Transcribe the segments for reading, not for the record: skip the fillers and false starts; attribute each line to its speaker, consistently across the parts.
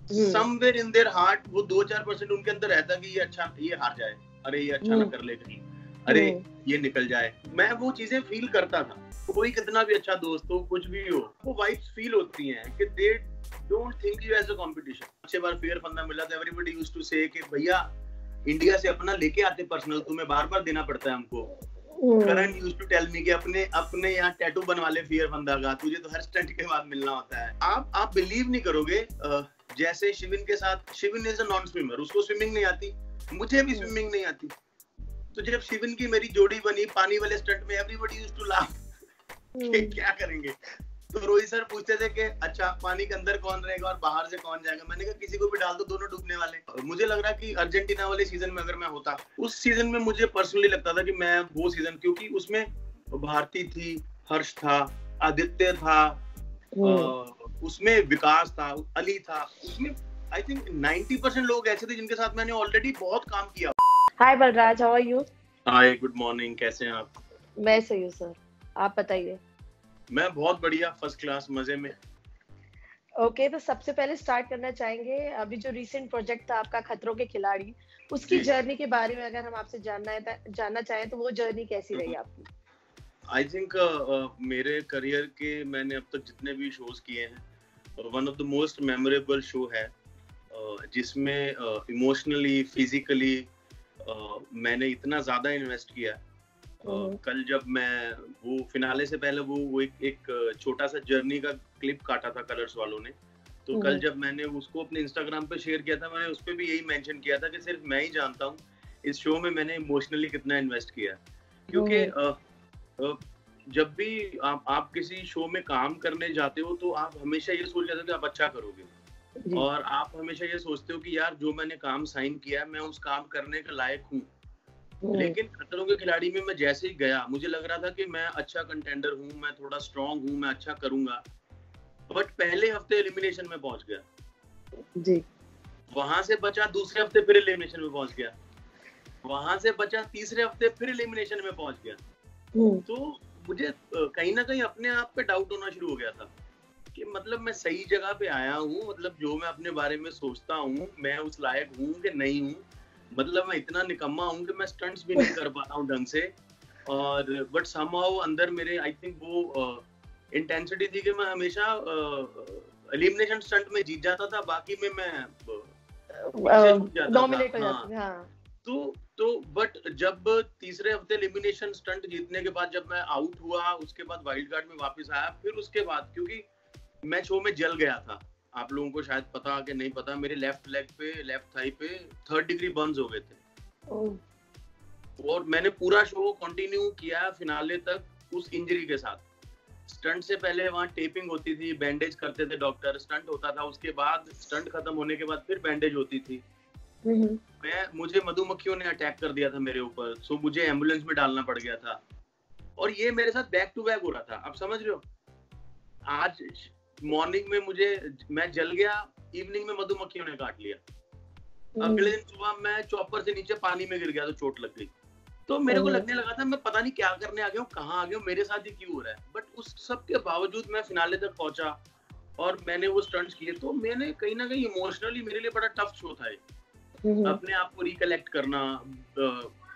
Speaker 1: Somewhere in their heart वो 2-4% उनके अंदर रहता कि ये अच्छा, ये हार जाए, अरे ये अच्छा ना कर ले कहीं, अरे ये निकल जाए। मैं वो चीजें फील करता था। कोई कितना भी अच्छा दोस्त हो, कुछ भी हो, वो वाइब्स फील होती हैं कि they don't think you as a competition. अच्छे बार फेयर फंदा मिला था, एवरीबॉडी यूज्ड टू से कि भैया इंडिया से अपना लेके आते पर्सनल, तुम्हें बार-बार देना पड़ता है हमको। करण यूज्ड टू टेल मी कि अपने यहाँ टैटू बनवा ले फियर फंदा का, तुझे तो हर स्टंट के बाद मिलना होता है। आप बिलीव नहीं करोगे, जैसे शिविन के साथ, Shivin is a non swimmer, उसको स्विमिंग नहीं आती, मुझे भी स्विमिंग नहीं आती। तो जब शिविन की मेरी जोड़ी बनी पानी वाले स्टंट में, एवरीबॉडी यूज्ड टू लाफ कि क्या करेंगे। तो रोहित सर पूछते थे कि अच्छा पानी के अंदर कौन रहेगा और बाहर से कौन जाएगा। मैंने कहा किसी को भी डाल दो, दोनों डूबने वाले। मुझे लग रहा कि अर्जेंटीना वाले सीजन में अगर मैं होता, उस सीजन में मुझे पर्सनली लगता था कि मैं वो सीजन, क्योंकि उसमें भारती थी, हर्ष था, आदित्य था, उसमें विकास था, अली था, उसमें आई थिंक 90% लोग ऐसे थे जिनके साथ मैंने ऑलरेडी बहुत काम किया।
Speaker 2: Hi Balraj, how are you?
Speaker 1: Hi, good morning, कैसे हैं आप?
Speaker 2: मैं सही हूँ सर, आप बताइए।
Speaker 1: मैं बहुत बढ़िया, फर्स्ट क्लास, मजे में।
Speaker 2: ओके, तो सबसे पहले स्टार्ट करना चाहेंगे अभी जो रीसेंट प्रोजेक्ट था आपका खतरों के खिलाड़ी, उसकी जर्नी के बारे में अगर हम आपसे जानना चाहें तो वो जर्नी कैसी रही आपकी?
Speaker 1: आई थिंक मेरे करियर के मैंने अब तक जितने भी शोज किए हैं, one of the most memorable show है, जिसमें इमोशनली, फिजिकली मैंने इतना ज्यादा इन्वेस्ट किया। कल जब मैं वो फिनाले से पहले वो एक छोटा सा जर्नी का क्लिप काटा था कलर्स वालों ने, तो कल जब मैंने उसको अपने इंस्टाग्राम पे शेयर किया था, मैंने उस पे भी यही मेंशन किया था कि सिर्फ मैं ही जानता हूँ इस शो में मैंने इमोशनली कितना इन्वेस्ट किया। क्योंकि जब भी आप किसी शो में काम करने जाते हो तो आप हमेशा ये सोच जाते हो कि आप अच्छा करोगे, और आप हमेशा ये सोचते हो कि यार जो मैंने काम साइन किया है मैं उस काम करने के लायक हूँ। लेकिन खतरों के खिलाड़ी में मैं जैसे ही गया, मुझे लग रहा था कि मैं अच्छा कंटेंडर हूँ, मैं थोड़ा स्ट्रॉन्ग हूँ, मैं अच्छा करूंगा, बट पहले हफ्ते एलिमिनेशन में पहुंच गया जी। वहां से बचा दूसरे हफ्ते फिर एलिमिनेशन में पहुंच गया, वहां से बचा तीसरे हफ्ते फिर एलिमिनेशन में पहुंच गया। तो मुझे कहीं ना कहीं अपने आप पे डाउट होना शुरू हो गया था कि मतलब मैं सही जगह पे आया हूँ, मतलब जो मैं अपने बारे में सोचता हूँ मैं उस लायक हूँ कि नहीं हूँ। मतलब मैं इतना निकम्मा हूँ कि मैं स्टंट्स भी नहीं कर पाता हूँ ढंग से, और बट समहाउ अंदर मेरे आई थिंक वो इंटेंसिटी थी कि मैं हमेशा एलिमिनेशन स्टंट में जीत जाता था, बाकी में मैं डोमिनेट हो जाता था। हाँ। तो बट जब तीसरे हफ्ते एलिमिनेशन स्टंट जीतने के बाद जब मैं आउट हुआ, उसके बाद वाइल्ड कार्ड में वापस आया, फिर उसके बाद क्योंकि मैं शो में जल गया था, आप लोगों को शायद पता कि नहीं पता, मेरे लेफ्ट लेग पे, लेफ्ट थाई पे 3rd डिग्री बर्न्स हो गए थे। और मैंने पूरा शो कंटिन्यू किया फिनाले तक उस इंजरी के साथ। स्टंट से पहले वहाँ टेपिंग होती थी, बैंडेज करते थे डॉक्टर, स्टंट होता था, उसके बाद स्टंट खत्म होने के बाद फिर बैंडेज होती थी। मुझे मधुमक्खियों ने अटैक कर दिया था मेरे ऊपर, सो मुझे एम्बुलेंस में डालना पड़ गया था, और ये मेरे साथ बैक टू बैक हो रहा था। आप समझ रहे हो, आज मॉर्निंग में मैं जल गया, इवनिंग में मधुमक्खियों ने काट लिया, अगले दिन सुबह मैं चॉपर से नीचे पानी में गिर गया तो चोट लग गई। तो मेरे को लगने लगा था मैं पता नहीं क्या करने आ गया हूँ, कहाँ आ गया हूँ, मेरे साथ ही क्यों हो रहा है। बट उस सब के बावजूद मैं फिनाले तक पहुंचा और मैंने वो स्टंट्स किए। तो मैंने कहीं ना कहीं इमोशनली मेरे लिए बड़ा टफ शो था, अपने आप को रिकलेक्ट करना।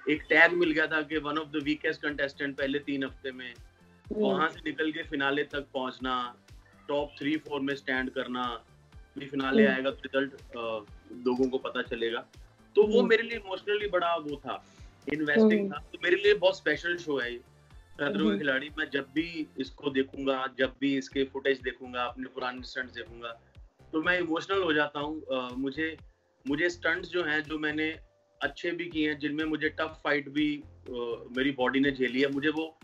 Speaker 1: एक टैग मिल गया था कि one of the weakest contestant पहले 3 हफ्ते में, वहां से निकल के फिनाले तक पहुंचना, टॉप 3-4 में स्टैंड करना, फिर फिनाले आएगा तो रिजल्ट लोगों को पता चलेगा। तो वो मेरे लिए इमोशनली बड़ा वो था, इन्वेस्टिंग था। तो मेरे लिए बहुत स्पेशल शो है ये खतरों के खिलाड़ी। मैं जब भी इसको देखूंगा, जब भी इसके फुटेज देखूंगा, अपने पुराने स्टंट्स देखूंगा, तो मैं इमोशनल हो जाता हूँ। मुझे स्टंट्स जो हैं, जो मैंने अच्छे भी किए हैं, जिनमें मुझे टफ फाइट भी मेरी बॉडी ने झेली है, मुझे वो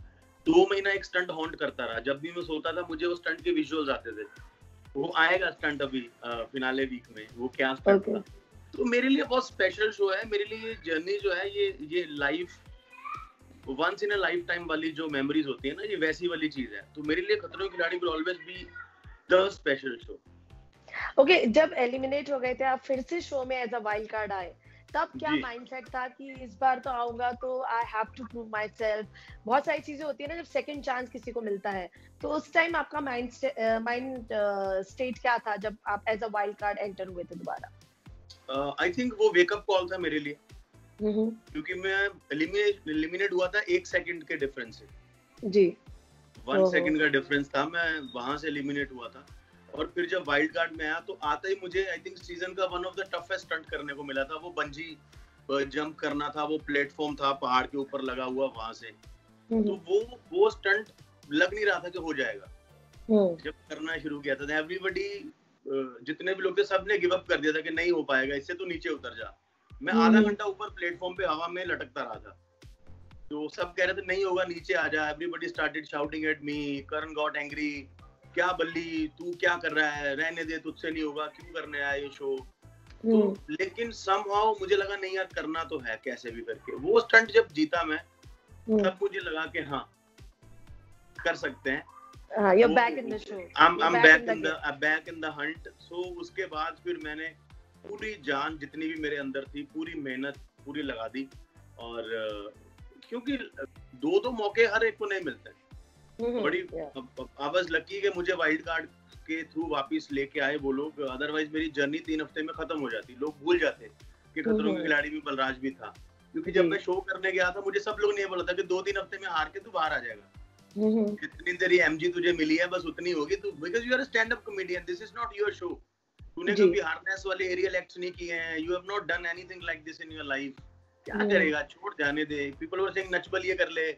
Speaker 1: 2 महीना एक स्टंट हॉन्ट करता रहा। जब भी मैं सोता था मुझे वो स्टंट के विजुअल्स आते थे। वो आएगा स्टंट अभी फिनाले वीक में, वो क्या स्टंट था। तो मेरे लिए बहुत स्पेशल शो है। मेरे लिए ये जर्नी जो है, ये life once in a lifetime वाली जो मेमोरीज होती है ना, ये वैसी वाली चीज है। तो मेरे लिए खतरों के खिलाड़ी will always be the special show.
Speaker 2: Okay, जब एलिमिनेट हो गए थे आप फिर से शो में एज अ वाइल्ड कार्ड आए, तब क्या
Speaker 1: जी
Speaker 2: माइंडसेट था कि इस बार तो आऊंगा तो I have to prove myself? बहुत सारी चीजें होती है ना जब सेकंड चांस किसी को मिलता है, तो उस टाइम आपका माइंड स्टेट क्या था जब आप as a wild card enter हुए थे दोबारा?
Speaker 1: आई थिंक वो वेकअप कॉल था मेरे लिए,
Speaker 2: हम्म।
Speaker 1: क्योंकि मैं एलिमिनेट हुआ था 1 सेकंड के डिफरेंस से।
Speaker 2: जी।
Speaker 1: 1 सेकंड का डिफरेंस था, मैं वहां से एलिमिनेट हुआ था। और फिर जब वाइल्ड कार्ड में आया तो आते ही मुझे आई थिंक सीजन का one of the toughest stunt करने को मिला था। वो बंजी जंप करना था, वो प्लेटफॉर्म था पहाड़ के ऊपर लगा हुआ वहां से। तो वो स्टंट लग नहीं रहा था कि हो जाएगा। जब करना शुरू किया था एवरीबडी, जितने भी लोग थे सब ने गिव अप कर दिया था कि नहीं हो पाएगा इससे, तो नीचे उतर जा। मैं आधा घंटा ऊपर प्लेटफॉर्म पे हवा में लटकता रहा था, तो सब कह रहे थे नहीं होगा नीचे आ जा। Everybody started shouting at me, Karan got angry, क्या बल्ली तू क्या कर रहा है, रहने दे, तुझसे नहीं होगा, क्यों करने आया ये शो। तो लेकिन समहाउ मुझे लगा नहीं यार करना तो है कैसे भी करके। वो स्टंट जब जीता मैं, तब मुझे लगा कि हाँ कर सकते हैं।
Speaker 2: you're back in the show.
Speaker 1: I'm
Speaker 2: You're
Speaker 1: back in the hunt. So उसके बाद फिर मैंने पूरी जान जितनी भी मेरे अंदर थी, पूरी मेहनत पूरी लगा दी। और क्योंकि दो मौके हर एक को नहीं मिलते। बड़ी I was lucky कि मुझे वाइल्ड कार्ड के थ्रू वापस लेके आए वो लोग, अदरवाइज मेरी जर्नी 3 हफ्ते में खत्म हो जाती। लोग भूल जाते कि खतरों के खिलाड़ी में बलराज भी था, क्योंकि जब मैं शो करने गया था मुझे सब लोग ने बोला था कि 2-3 हफ्ते में हार के तू बाहर आ जाएगा, जितनी तेरी एमजी तुझे मिली है बस उतनी होगी तू, because you are a stand up comedian, this is not your show. तूने कभी हार्नेस वाले एरियल एक्ट्स नहीं किए हैं, you have not done anything like this in your life. क्या करेगा, छोड़ जाने दे। People were saying Nach Baliye कर ले।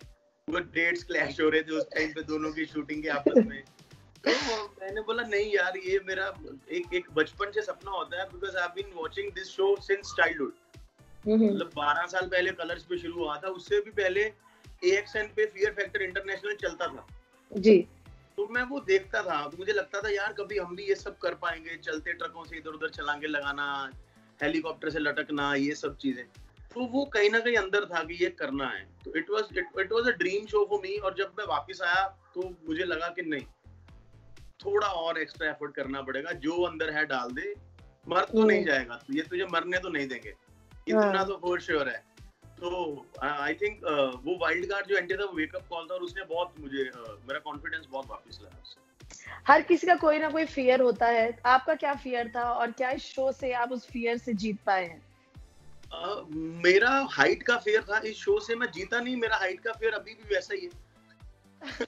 Speaker 1: वो डेट्स क्लैश हो रहे थे उस टाइम पे दोनों की शूटिंग के आपस में। तो मैंने बोला नहीं यार, ये मेरा एक बचपन से सपना होता है, because I have been watching this show since childhood. मतलब 12 साल पहले कलर्स पे शुरू हुआ था, उससे भी पहले AXN पे फियर फैक्टर इंटरनेशनल चलता था
Speaker 2: जी।
Speaker 1: तो मैं वो देखता था, तो मुझे लगता था यार कभी हम भी ये सब कर पाएंगे, चलते ट्रकों से इधर उधर छलांगे लगाना, हेलीकॉप्टर से लटकना, ये सब चीजें। तो वो कहीं ना कहीं अंदर था कि ये करना है। तो it was a dream show for me. और जब मैं वापस आया तो मुझे लगा कि नहीं, थोड़ा और एक्स्ट्रा एफर्ट करना पड़ेगा, जो अंदर है डाल दे, मर तो नहीं जाएगा, ये तुझे मरने तो नहीं देंगे, इतना तो फॉर श्योर है। तो आई थिंक वो वाइल्ड कार्ड जो एंट्री था वो वेकअप कॉल था, और उसने बहुत मुझे मेरा कॉन्फिडेंस बहुत वापस लाया उससे।
Speaker 2: हर किसी का कोई ना कोई फियर होता है, आपका क्या फियर था और क्या इस शो से आप उस फियर से जीत पाए हैं?
Speaker 1: मेरा हाइट का फियर था, इस शो से मैं जीता नहीं। मेरा हाइट का फियर अभी भी वैसा ही है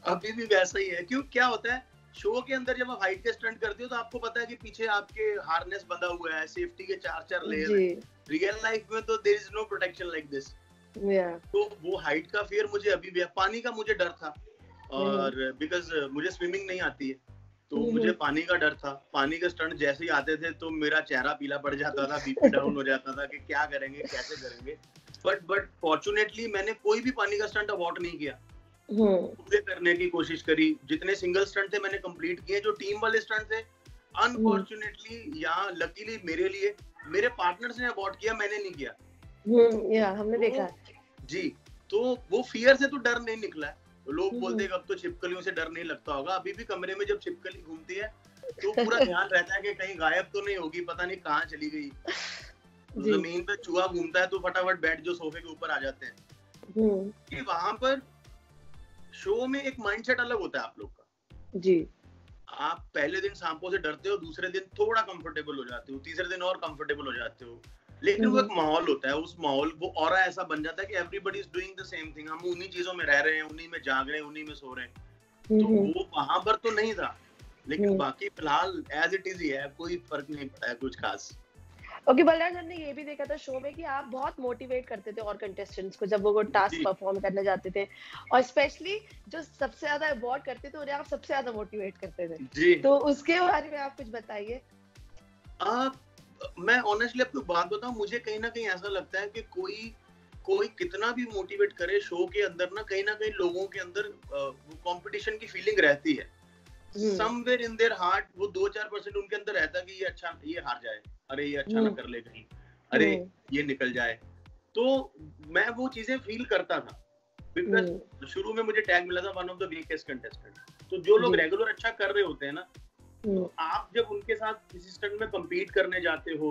Speaker 1: अभी भी वैसा ही है। क्यों, क्या होता है शो के अंदर जब आप हाइट के स्टंट करते हो तो आपको पता है कि पीछे आपके हार्नेस बंधा हुआ है, सेफ्टी के 4 लेयर है। रियल लाइफ में तो there is no protection like this. तो वो हाइट का फियर मुझे अभी भी है। पानी का मुझे डर था, और बिकॉज मुझे स्विमिंग नहीं आती है, तो मुझे पानी का डर था। पानी के स्टंट जैसे ही आते थे तो मेरा चेहरा पीला पड़ जाता था, बीपी डाउन हो जाता था कि क्या करेंगे, कैसे करेंगे। बट फॉर्चुनेटली मैंने कोई भी पानी का स्टंट अवॉर्ड नहीं किया, पूरे करने की कोशिश करी। जितने सिंगल स्टंट थे मैंने कंप्लीट किए। जो टीम वाले स्टंट थे, अनफॉर्चुनेटली या लकीली मेरे लिए, मेरे पार्टनर्स ने अबॉर्ट किया, मैंने नहीं किया।
Speaker 2: हमने देखा
Speaker 1: जी। तो वो फियर से तो डर नहीं निकला है। तो लोग बोलते हैं अब तो छिपकलियों से डर नहीं लगता होगा। अभी भी कमरे में जब छिपकली घूमती है तो पूरा ध्यान रहता है कि कहीं गायब तो नहीं होगी, पता नहीं कहाँ चली गई। जमीन पे चूहा घूमता है तो फटाफट बैठ जो सोफे के ऊपर आ जाते हैं। कि वहां पर शो में एक माइंडसेट अलग होता है आप लोग का
Speaker 2: जी।
Speaker 1: आप पहले दिन सांपों से डरते हो, दूसरे दिन थोड़ा कंफर्टेबल हो जाते हो, तीसरे दिन और कंफर्टेबल हो जाते हो। लेकिन वो एक माहौल होता है, उस माहौल वो ऑरा ऐसा बन जाता है कि everybody is doing the same thing. हम उन्हीं चीजों में रह रहे हैं, उन्हीं में जाग रहे हैं, उन्हीं में सो रहे हैं। तो वो वहां पर तो नहीं था, लेकिन बाकी फिलहाल एज इट इज ही है, कोई फर्क नहीं पड़ा है कुछ खास।
Speaker 2: ओके बलराज, हमने ये भी देखा था शो में कि आप बहुत मोटिवेट करते थे और कंटेस्टेंट्स को जब वो टास्क परफॉर्म करने जाते थे, और स्पेशली जो सबसे ज्यादा अवॉर्ड करते थे उन्हें आप सबसे ज्यादा मोटिवेट करते थे जी। तो उसके बारे में आप कुछ बताइए।
Speaker 1: मैं ऑनेस्टली आपको बात बताऊं, मुझे कहीं ना कहीं ऐसा लगता है कि कोई कितना भी मोटिवेट करे शो के अंदर ना कहीं लोगों के अंदर कंपटीशन की फीलिंग रहती है। समवेयर इन देयर हार्ट वो 2-4% उनके अंदर रहता है कि ये अच्छा, ये हार जाए, अरे ये अच्छा ना कर ले कहीं, अरे ये निकल जाए। तो मैं वो चीजें फील करता था, बिकॉज शुरू में मुझे टैग मिला था one of the weakest contestant. तो जो लोग रेगुलर अच्छा कर रहे होते हैं ना, तो आप जब उनके साथ किसी स्टंट में compete करने जाते हो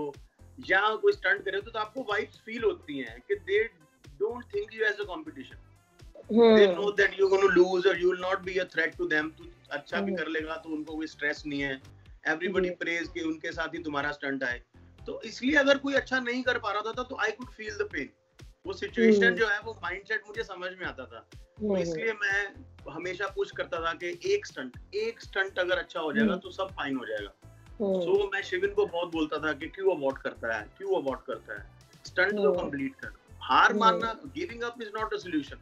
Speaker 1: या कोई स्टंट करे तो आपको वाइब्स फील होती हैं कि they don't think you as a competition, they know that you gonna lose और you will not be a threat to them. तो अच्छा भी कर लेगा तो उनको कोई स्ट्रेस नहीं है, एवरीबॉडी प्रेज कि उनके साथ ही तुम्हारा स्टंट आए। तो इसलिए अगर कोई अच्छा नहीं कर पा रहा था तो I could feel the pain. वो सिचुएशन जो है वो माइंडसेट मुझे समझ में आता था। तो इसलिए मैं हमेशा पुश करता था कि एक स्टंट अगर अच्छा हो जाएगा तो सब फाइन हो जाएगा। सो मैं शिविन को बहुत बोलता था कि क्यों अबॉर्ट करता है, स्टंट तो कंप्लीट कर। हार मानना, giving up is not a solution.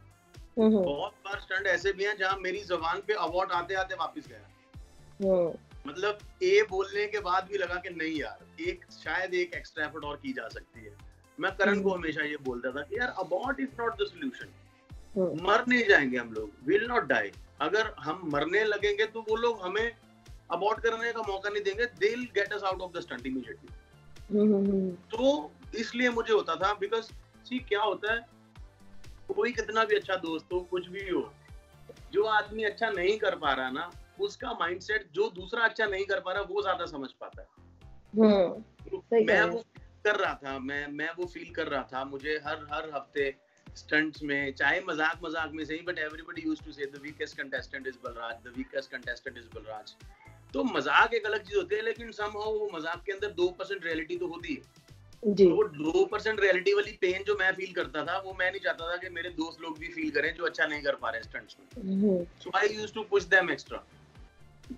Speaker 1: बहुत बार स्टंट ऐसे भी हैं जहां मेरी जुबान पे अबॉर्ट आते आते वापस गया, मतलब ए बोलने के बाद भी लगा कि नहीं यार शायद एक एक्स्ट्रा एफर्ट और की जा सकती है। मैं करण को हमेशा ये बोलता था कि यार abort is not the solution. मर नहीं जाएंगे हम लोग, विल नॉट डाई। अगर हम मरने लगेंगे तो वो लोग हमें अबॉर्ट करने का मौका नहीं देंगे, they will get us out of the stunt immediately. तो इसलिए मुझे होता था, बिकॉज सी क्या होता है, कोई कितना भी अच्छा दोस्त हो, कुछ भी हो, जो आदमी अच्छा नहीं कर पा रहा ना, उसका माइंडसेट जो दूसरा अच्छा नहीं कर पा रहा वो ज्यादा समझ पाता है। तो मैं वो कर रहा था, मैं वो फील कर रहा था। मुझे हर हफ्ते स्टंट्स में, चाहे मजाक में सही, बट एवरीबॉडी यूज्ड टू से the weakest contestant is Balraj, the weakest contestant is Balraj. तो मजाक एक अलग चीज होती है, लेकिन समहाउ वो मजाक के अंदर 2% रियलिटी तो होती है जी। तो वो 2% रियलिटी वाली पेन जो मैं फील करता था, वो मैं नहीं चाहता था कि मेरे दोस्त लोग भी फील करें जो अच्छा नहीं कर पा रहे स्टंट्स में। So I used to push them extra.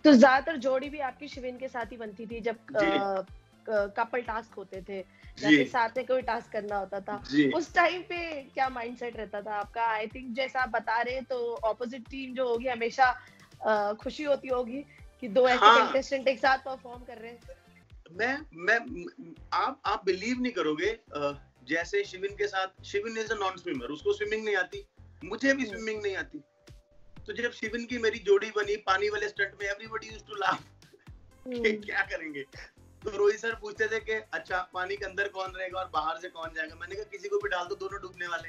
Speaker 2: तो ज्यादातर जोड़ी भी आपकी शिविन के साथ ही बनती थी जब कपल टास्क होते थे, या साथ में कोई टास्क करना होता था, उस टाइम पे क्या माइंडसेट रहता था आपका? आई थिंक जैसा आप बता रहे हैं तो ऑपोजिट टीम जो होगी हमेशा खुशी होती होगी कि दो ऐसे कंटेस्टेंट एक साथ परफॉर्म कर रहे हैं।
Speaker 1: आप बिलीव नहीं करोगे, जैसे शिविन के साथ, Shivin is a non swimmer, उसको स्विमिंग नहीं आती, मुझे भी स्विमिंग नहीं आती। तो जब शिविन की मेरी जोड़ी बनी पानी वाले स्टंट में, एवरीबॉडी यूज्ड टू लाफ कि क्या करेंगे। तो रोहित सर पूछते थे कि अच्छा पानी के अंदर कौन रहेगा और बाहर से कौन जाएगा। मैंने कहा किसी को भी डाल दो, दोनों डूबने वाले,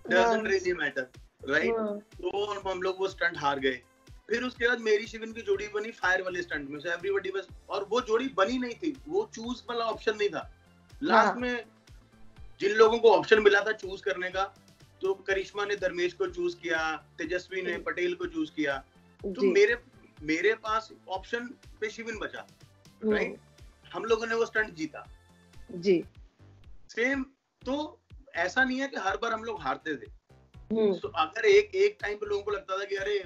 Speaker 1: डजंट रियली मैटर, राइट। तो हम लोग वो स्टंट हार गए। फिर उसके बाद मेरी शिविन की जोड़ी बनी फायर वाले स्टंट में, एवरीबॉडी बस, और वो जोड़ी बनी नहीं थी, वो चूज वाला ऑप्शन नहीं था। लास्ट में जिन लोगों को ऑप्शन मिला था चूज करने का, तो करिश्मा ने धर्मेश को चूज किया, तेजस्वी ने पटेल को चूज किया, तो मेरे पास ऑप्शन पे शिविन बचा, राइट। हम लोगों ने वो स्टंट जीता
Speaker 2: जी।
Speaker 1: सेम, तो ऐसा नहीं है कि हर बार हम लोग हारते थे। तो अगर एक टाइम पे लोगों को लगता था कि अरे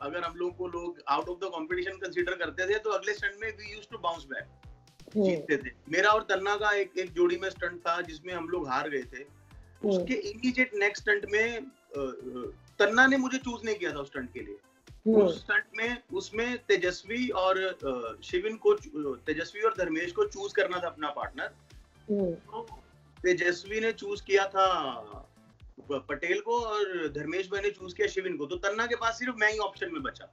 Speaker 1: अगर हम लोग को लोग out of the competition consider करते थे, तो अगले स्टंट में we used to bounce back, जीतते थे। मेरा और तन्ना का एक जोड़ी में स्टंट था जिसमें हम लोग हार गए थे। उसके इमीडिएट नेक्स्ट स्टंट में तन्ना ने मुझे चूज नहीं किया था उस स्टंट के लिए। उस स्टंट में उसमें तेजस्वी और शिविन को, तेजस्वी और धर्मेश को चूज करना था अपना पार्टनर। तो तेजस्वी ने चूज किया था पटेल को और धर्मेश भाई ने चूज किया शिविन को। तो तन्ना के पास सिर्फ मैं ही ऑप्शन में बचा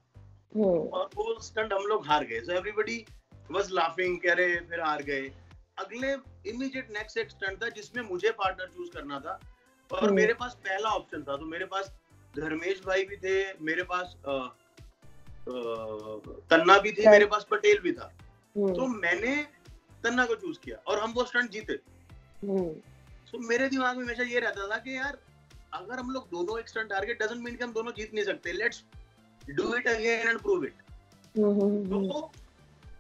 Speaker 1: और वो स्टंट हम लोग हार गए। सो एवरीबॉडी वाज लाफिंग, कह रहे फिर हार गए। अगले इमीडिएट नेक्स्ट एक स्टंट था जिसमें मुझे पार्टनर चूज करना था और मेरे पास पहला ऑप्शन था। तो मेरे पास धर्मेश भाई भी थे, मेरे पास तन्ना भी थी, मेरे पास पटेल भी था। तो मैंने तन्ना को चूज किया और हम वो स्टंट जीते। तो मेरे दिमाग में हमेशा ये रहता था कि यार अगर हम लोग दोनों एक स्टंट हार गए, डजंट मीन कि हम दोनों जीत नहीं सकते, let's do it again and prove it. तो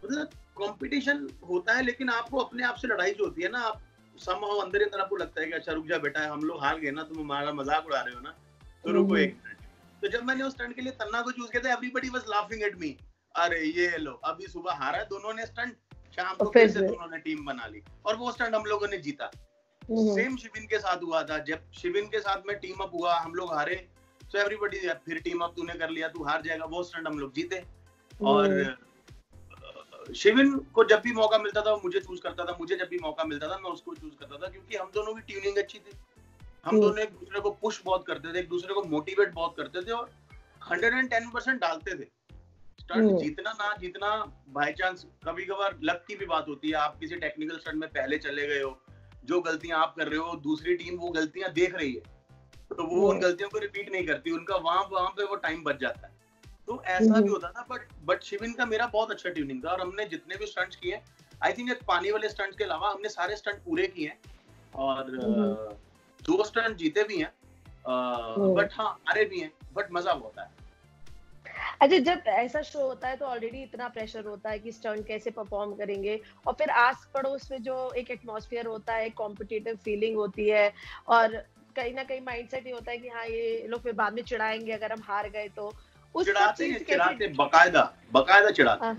Speaker 1: मतलब कंपटीशन होता है, लेकिन आपको अपने आप से लड़ाई जो होती है ना, आप समहाउ अंदर ही तरफ आपको लगता है कि अच्छा रुक जा बेटा, हम लोग हार गए ना, तुम हमारा मजाक उड़ा रहे हो ना, तो रुको एक मिनट। तो जब मैंने उस स्टंट के लिए तन्ना को चूज किया था, everybody was laughing at me, अरे ये लो अभी सुबह हारा दोनों ने स्टंट, शाम को फिर से दोनों ने टीम बना ली और वो स्टंट हम लोगों ने जीता। सेम शिविन के साथ हुआ था, जब शिविन के साथ में टीम अप हुआ, हम लोग हारे, तो एवरीबॉडी फिर टीम अप तूने कर लिया, तू हार जाएगा, वो स्टंट हम लोग जीते। और शिविन को जब भी मौका मिलता था वो मुझे चूज करता था, मुझे जब भी मौका मिलता था मैं उसको चूज करता था, क्योंकि हम दोनों की ट्यूनिंग अच्छी थी। हम दोनों एक दूसरे को पुश बहुत करते थे, एक दूसरे को मोटिवेट बहुत करते थे और 110% डालते थे। स्टंट जीतना ना जीतना बाय चांस, कभी कभार लक की भी बात होती है। आप किसी टेक्निकल स्टंट में पहले चले गए हो, जो गलतियां आप कर रहे हो दूसरी टीम वो गलतियां देख रही है, तो वो उन गलतियों को रिपीट नहीं करती, उनका वहां पे वो टाइम बच जाता है। तो ऐसा भी होता था, बट शिविन का मेरा बहुत अच्छा ट्यूनिंग था और हमने जितने भी स्टंट्स किए आई थिंक एक पानी वाले स्टंट के अलावा हमने सारे स्टंट पूरे किए हैं और 2 स्टंट जीते भी हैं, बट हाँ हारे भी हैं, बट मजा बहुत है।
Speaker 2: अच्छा, जब ऐसा शो होता है तो ऑलरेडी इतना प्रेशर होता है कि स्टंट कैसे परफॉर्म करेंगे, और फिर आस पड़ोस में जो एक एटमॉस्फेयर होता है, कॉम्पिटिटिव फीलिंग होती है, और कहीं ना कहीं माइंडसेट ये होता है कि हाँ ये लोग फिर बाद में चिढ़ाएंगे अगर हम हार गए तो। उस सब चीज कैसे
Speaker 1: चिढ़ाते बकायदा चिढ़ाते।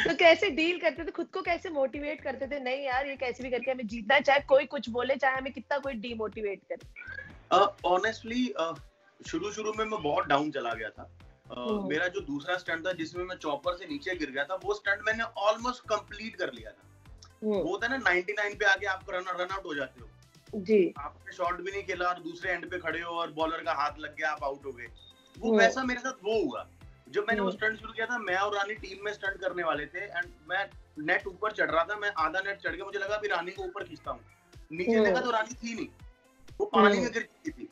Speaker 2: तो कैसे डील करते थे, खुद को कैसे मोटिवेट करते थे, नहीं यार ये कैसे भी करके हमें जीतना है, चाहे कोई कुछ बोले, चाहे हमें कितना कोई डीमोटिवेट करे?
Speaker 1: ऑनेस्टली शुरू में मैं बहुत डाउन चला गया था। मेरा जो दूसरा स्टंट था जिसमें मैं चॉपर से नीचे गिर गया था, वो स्टंट मैंने ऑलमोस्ट कंप्लीट कर लिया था। वो होता है ना 99 पे आके आप रन आउट हो जाते हो जी, आपने शॉट भी नहीं खेला और दूसरे एंड पे खड़े हो और बॉलर का हाथ लग गया, आप आउट हो गए। वो वैसा मेरे साथ वो हुआ जब मैंने वो स्टंट शुरू किया था। मैं और रानी टीम में स्टंट करने वाले थे एंड मैं नेट ऊपर चढ़ रहा था, मैं आधा नेट चढ़ गया, मुझे लगा अभी रानी को ऊपर खींचता हूँ, नीचे देखा तो रानी थी नहीं, वो पानी में गिर चुकी थी।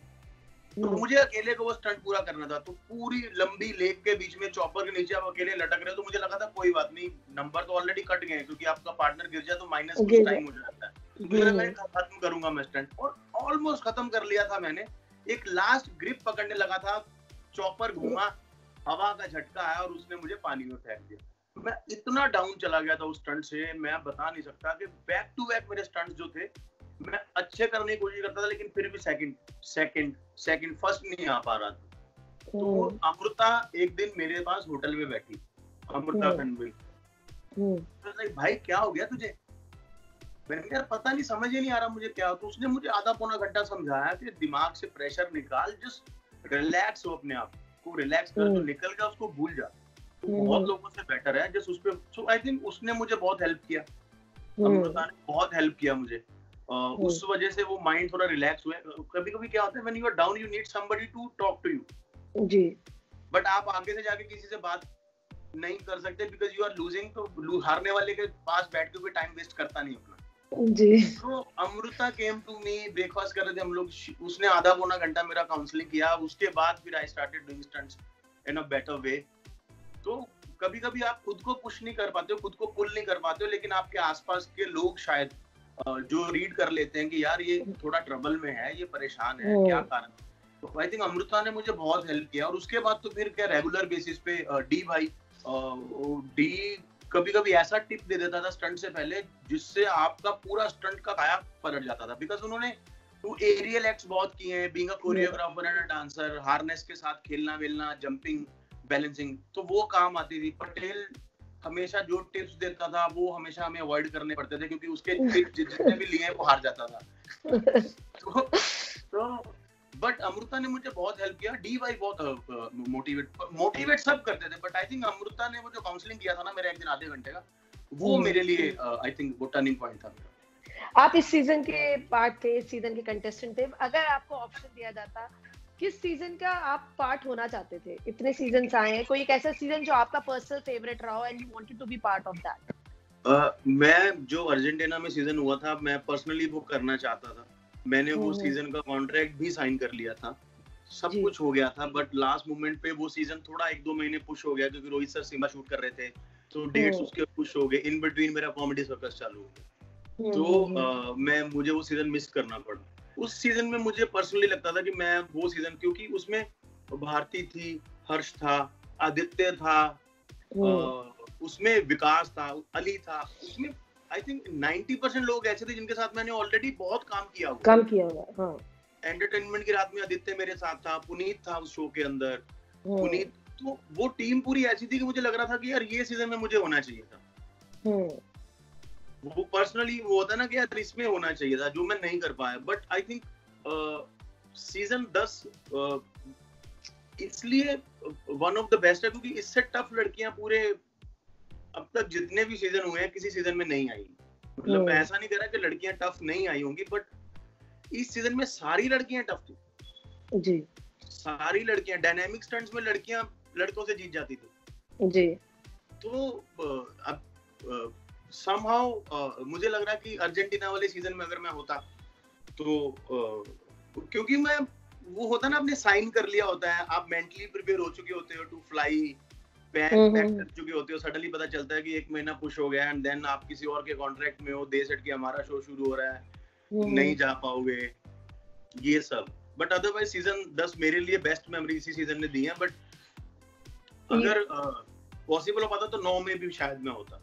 Speaker 1: तो मुझे अकेले को वो स्टंट पूरा करना था। तो पूरी लंबी लेक के बीच में चॉपर के नीचे आप अकेले लटक रहे हो, तो मुझे लगा था कोई बात नहीं, नंबर तो ऑलरेडी कट गए क्योंकि आपका पार्टनर गिर जाए तो माइनस कुछ टाइम हो जाता है। मुझे लगा खत्म करूंगा मैं स्टंट, और ऑलमोस्ट खत्म कर लिया था मैंने। एक लास्ट ग्रिप पकड़ने लगा था, चॉपर घूमा, हवा का झटका आया और उसने मुझे पानी में फेंक दिया। मैं इतना डाउन चला गया था उस स्टंट से, मैं बता नहीं सकता कि बैक टू बैक मेरे स्टंट्स जो थे मैं अच्छे करने की कोशिश करता था, लेकिन फिर भी सेकंड फर्स्ट नहीं आ पा रहा था। तो अमृता एक दिन मेरे पास होटल में बैठी, अमृता खंडवी, तो भाई क्या हो गया तुझे? मैंने यार पता नहीं, समझ ही नहीं आ रहा मुझे क्या। तो उसने मुझे आधा पौना घंटा समझाया कि दिमाग से प्रेशर निकाल, जस्ट रिलैक्स हो, अपने आप को रिलैक्स कर, जो निकल गया उसको भूल जा। तो बहुत लोगों से बेटर है जस्ट उस पे। सो आई थिंक उसने मुझे बहुत हेल्प किया, अमृता ने बहुत हेल्प किया मुझे। उस वजह से वो माइंड थोड़ा रिलैक्स हुआ। कभी-कभी क्या होता है, when you are down you need somebody to talk to you जी, बट आप आगे से जाके किसी से बात नहीं कर सकते बिकॉज़ यू आर लूजिंग। तो हारने वाले के पास बैठ के कोई टाइम वेस्ट करता नहीं अपना जी। तो Amrita came to me, breakfast कर रहे थे हम लोग, उसने आधा पौना घंटा मेरा काउंसलिंग किया। उसके बाद फिर I started doing stunts in a better way. तो कभी-कभी आप खुद को पुश नहीं कर पाते हो, खुद को पुल नहीं कर पाते हो, लेकिन आपके आसपास के लोग शायद जो रीड कर लेते हैं कि यार ये थोड़ा ट्रबल में है, ये परेशान है, क्या कारण। तो आई थिंक अमृता ने मुझे बहुत हेल्प किया। और उसके बाद तो फिर क्या रेगुलर बेसिस पे डी भाई, डी कभी-कभी ऐसा टिप दे देता था स्टंट से पहले जिससे आपका पूरा स्टंट का काया पलट जाता था। बिकॉज उन्होंने एरियल एक्ट्स बहुत किए हैं, being a choreographer and a dancer, harness के साथ खेलना वेलना, जंपिंग, बैलेंसिंग, तो वो काम आती थी। पटेल हमेशा जो टिप्स देता था वो हमेशा हमें अवॉइड करने पड़ते थे क्योंकि उसके टिप्स जितने भी लिए वो हार जाता था। तो बट अमृता ने मुझे बहुत हेल्प किया। डी भाई बहुत मोटिवेट सब करते थे, बट आई थिंक अमृता ने वो जो काउंसलिंग किया था ना मेरा एक दिन आधे घंटे का, वो मेरे लिए आई थिंक वो टर्निंग पॉइंट था मेरा।
Speaker 2: आप इस सीजन के पार्ट थे, इस सीजन के कंटेस्टेंट थे, अगर आपको ऑप्शन दिया जाता किस सीजन का आप पार्ट होना चाहते थे? इतने सीजन्स आए हैं, कोई एक ऐसा सीजन जो आपका पर्सनल फेवरेट रहा हो and you wanted to be part of that?
Speaker 1: मैं जो अर्जेंटीना में सीजन हुआ था, मैं पर्सनली वो करना चाहता था। मैंने वो सीजन का कॉन्ट्रैक्ट भी साइन कर लिया था, सब कुछ हो गया था, बट लास्ट मोमेंट पे वो सीजन थोड़ा 1-2 महीने पुश हो गया क्योंकि रोहित सर सिम्बा शूट कर रहे थे, तो डेट्स उसके पुश हो गए। इन बिटवीन मेरा कॉमेडी सर्कस चालू हो गया, तो मुझे वो सीजन मिस करना पड़ा। उस सीजन में मुझे पर्सनली लगता था कि मैं वो सीजन, क्योंकि उसमें भारती थी, हर्ष था, आदित्य था, उसमें विकास था, अली था, उसमें आई थिंक 90% लोग ऐसे थे जिनके साथ मैंने ऑलरेडी बहुत काम किया हुआ। हाँ। एंटरटेनमेंट की रात में आदित्य मेरे साथ था, पुनीत था उस शो के अंदर, पुनीत। तो वो टीम पूरी ऐसी थी कि मुझे लग रहा था कि यार ये सीजन में मुझे होना चाहिए था। वो पर्सनली वो होता ना कि यार इसमें होना चाहिए था, जो मैं नहीं कर पाया। बट आई थिंक सीजन 10 इसलिए वन ऑफ द बेस्ट है क्योंकि इससे टफ लड़कियां पूरे अब तक जितने भी सीजन हुए हैं किसी सीजन में नहीं आई। मतलब मैं ऐसा नहीं कह रहा कि लड़कियां टफ नहीं आई होंगी, बट इस सीजन में सारी लड़कियां टफ थी जी। सारी लड़कियां डायनामिक स्टंट्स में लड़कियां लड़कों से जीत जाती थी जी। तो अब somehow मुझे लग रहा कि अर्जेंटीना वाले सीजन में अगर मैं होता तो क्योंकि मैं वो होता ना, आपने साइन कर लिया होता है, आप मेंटली प्रिपेयर हो चुके होते हो टू फ्लाई, पैक कर चुके होते हो, सडनली पता चलता है कि 1 महीना पुश हो गया एंड देन आप किसी और के कॉन्ट्रैक्ट में हो, दे सेट कि हमारा शो शुरू हो रहा है, नहीं जा पाओगे, ये सब। बट अदरवाइज सीजन 10 मेरे लिए बेस्ट मेमोरी इसी सीजन ने दी है। बट अगर पॉसिबल हो पाता तो 9 में भी शायद मैं होता।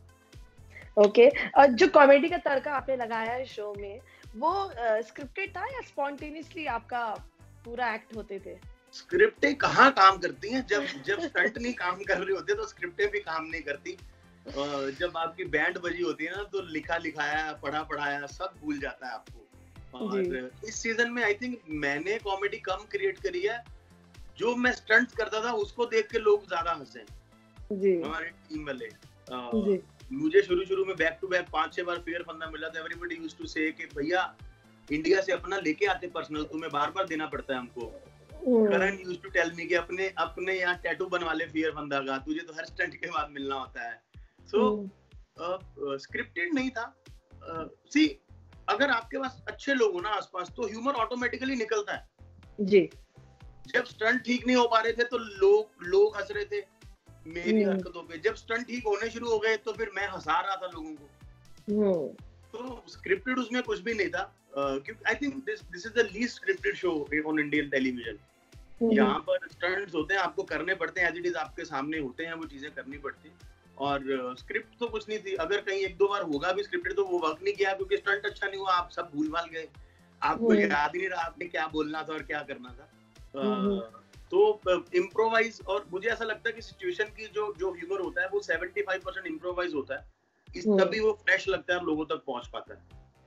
Speaker 2: ओके, और जो कॉमेडी का तड़का आपने लगाया है शो में, वो स्क्रिप्टेड था या स्पॉन्टेनियसली आपका पूरा एक्ट होते थे?
Speaker 1: स्क्रिप्टें कहाँ काम करती हैं? जब स्टंट नहीं काम कर रहे होते तो स्क्रिप्टें भी काम नहीं करती। जब आपकी बैंड बजी होती है ना, तो लिखा लिखाया, पढ़ा पढ़ाया सब भूल जाता है आपको। और इस सीजन में आई थिंक मैंने कॉमेडी कम क्रिएट करी है। जो मैं स्टंट्स करता था उसको देख के लोग ज्यादा हंसे हमारे टीम वाले। मुझे शुरू में बैक टू बैक 5-6 बार फेयर फंदा मिला था। एवरीबॉडी यूज्ड टू से कि भैया इंडिया से अपना लेके आते पर्सनल, तुम्हें बार-बार देना पड़ता है हमको। करण यूज्ड टू टेल मी कि अपने यहाँ टैटू बनवा ले फेयर फंदा का, तुझे तो हर स्टंट के बाद मिलना होता है। सो स्क्रिप्टेड नहीं था। सी अगर आपके पास अच्छे लोग हो ना आसपास तो ह्यूमर ऑटोमेटिकली निकलता है जी। जब स्टंट ठीक नहीं हो पा रहे थे तो लोग हंस रहे थे मेरी हरकतों पे। जब स्टंट ठीक होने शुरू हो गए तो फिर मैं हंसा रहा था लोगों को। तो स्क्रिप्टेड उसमें कुछ भी नहीं था। क्योंकि I think this is the least scripted show on Indian television. यहाँ पर स्टंट्स होते हैं, आपको करने पड़ते हैं, एज इट इज आपके सामने होते हैं, वो चीजें करनी पड़ती हैं। और स्क्रिप्ट तो कुछ नहीं थी। अगर कहीं 1-2 बार होगा भी स्क्रिप्टेड तो वो वर्क नहीं किया क्योंकि स्टंट अच्छा नहीं हुआ, आप सब भूल भाल गए, आपको याद ही नहीं रहा आपने क्या बोलना था और क्या करना था। तो इम्प्रोवाइज, और मुझे ऐसा लगता है कि सिचुएशन की जो ह्यूमर होता है वो 75% इम्प्रोवाइज होता है, इस तभी वो फ्रेश लगता है और लोगों तक पहुंच पाता है।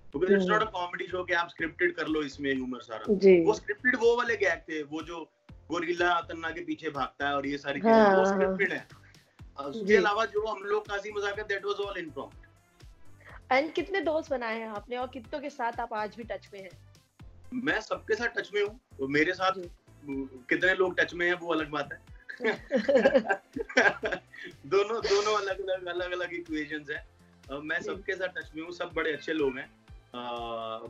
Speaker 1: क्योंकि it's not a comedy show कि आप स्क्रिप्टेड कर लो इसमें ह्यूमर सारा। वो स्क्रिप्टेड वो वाले गैग थे, वो जो गोरिल्ला तन्ना के पीछे भागता है और ये सारी चीजें, वो स्क्रिप्टेड है। उसके अलावा जो हम लोग का हंसी मजाक है, दैट वाज ऑल इम्प्रोम्प्ट।
Speaker 2: एंड कितने दोस्त बनाए हैं आपने और कितनों के साथ आप आज भी टच में हैं? मैं
Speaker 1: सबके साथ टच में हूँ, तो मेरे साथ कितने लोग टच में हैं वो अलग बात है। दोनों अलग इक्वेशंस है। मैं सबके साथ टच में हूँ, सब बड़े अच्छे लोग हैं।